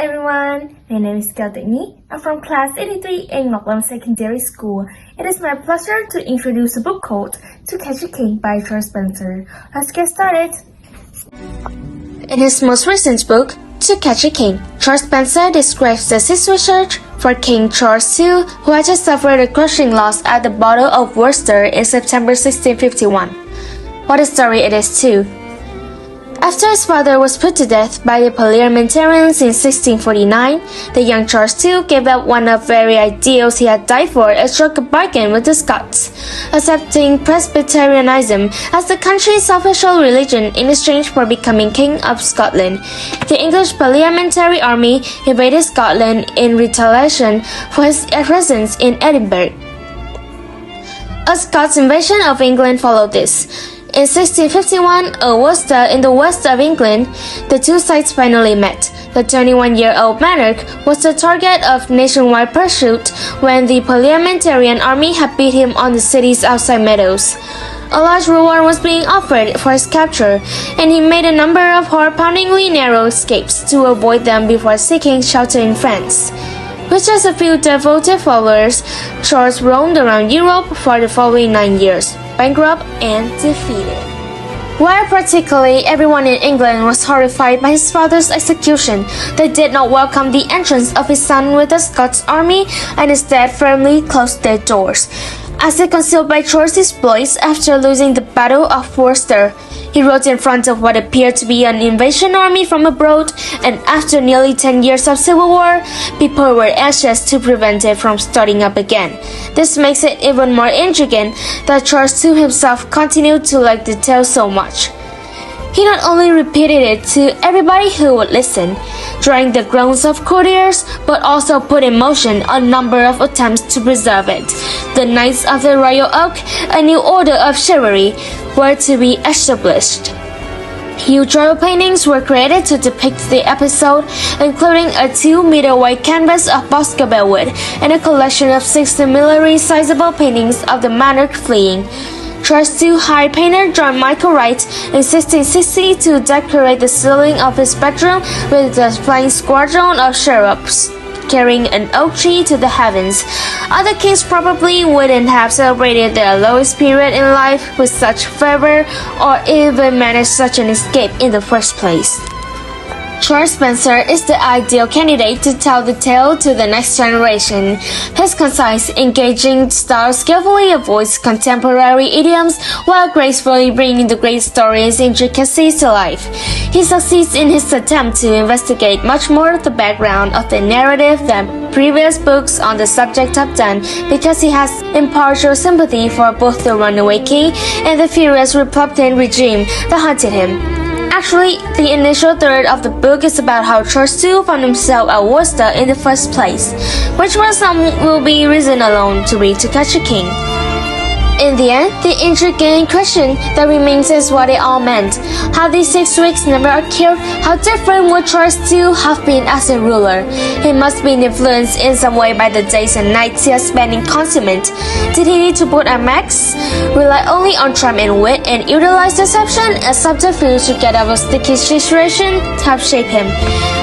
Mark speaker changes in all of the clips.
Speaker 1: everyone, my name is Tuệ Nhi. I'm from class 83 in Ngọc Secondary School. It is my pleasure to introduce a book called To Catch a King by Charles Spencer. Let's get started.
Speaker 2: In his most recent book, To Catch a King, Charles Spencer describes the situation for King Charles II, who had just suffered a crushing loss at the Battle of Worcester in September 1651. What a story it is too. After his father was put to death by the parliamentarians in 1649, the young Charles II gave up one of the very ideals he had died for and struck a bargain with the Scots, accepting Presbyterianism as the country's official religion in exchange for becoming King of Scotland. The English parliamentary army invaded Scotland in retaliation for his presence in Edinburgh. A Scots invasion of England followed this. In 1651, at Worcester in the west of England, the two sides finally met. The 21-year-old monarch was the target of nationwide pursuit when the parliamentarian army had beat him on the city's outside meadows. A large reward was being offered for his capture, and he made a number of heart-poundingly narrow escapes to avoid them before seeking shelter in France. With just a few devoted followers, Charles roamed around Europe for the following 9 years, bankrupt and defeated. While practically everyone in England was horrified by his father's execution, they did not welcome the entrance of his son with the Scots army and instead firmly closed their doors. As if concealed by Charles' exploits after losing the Battle of Worcester, he rode in front of what appeared to be an invasion army from abroad, and after nearly 10 years of civil war, people were anxious to prevent it from starting up again. This makes it even more intriguing that Charles II himself continued to like the tale so much. He not only repeated it to everybody who would listen, drawing the groans of courtiers, but also put in motion a number of attempts to preserve it. The Knights of the Royal Oak, a new order of chivalry, were to be established. Huge oil paintings were created to depict the episode, including a 2-meter wide canvas of Boscobel wood and a collection of 6 similarly sizable paintings of the monarch fleeing. Charles II hired painter John Michael Wright in 1660 to decorate the ceiling of his bedroom with a flying squadron of cherubs carrying an oak tree to the heavens. Other kings probably wouldn't have celebrated their lowest period in life with such fervor or even managed such an escape in the first place. Charles Spencer is the ideal candidate to tell the tale to the next generation. His concise, engaging style skillfully avoids contemporary idioms while gracefully bringing the great story's intricacies to life. He succeeds in his attempt to investigate much more of the background of the narrative than previous books on the subject have done, because he has impartial sympathy for both the runaway king and the furious Republican regime that hunted him. Actually, the initial third of the book is about how Charles II found himself at Worcester in the first place, which one some will be reason alone to read To Catch a King. In the end, the intriguing question that remains is what it all meant. How these 6 weeks never occurred, how different would Charles II have been as a ruler? He must have been influenced in some way by the days and nights he had spent in confinement. Did he need to put a mask, rely only on charm and wit, and utilize deception and subterfuge to get out of a sticky situation to help shape him?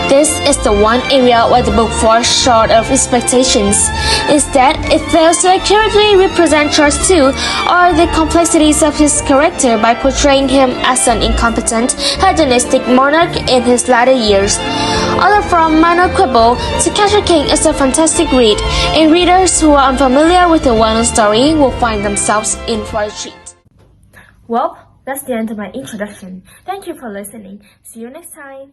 Speaker 2: This is the one area where the book falls short of expectations. Instead, it fails to accurately represent Charles II or the complexities of his character by portraying him as an incompetent, hedonistic monarch in his latter years. Although from minor quibble, To Catch a King is a fantastic read, and readers who are unfamiliar with the well-known story will find themselves in for a treat.
Speaker 1: Well, that's the end of my introduction. Thank you for listening. See you next time.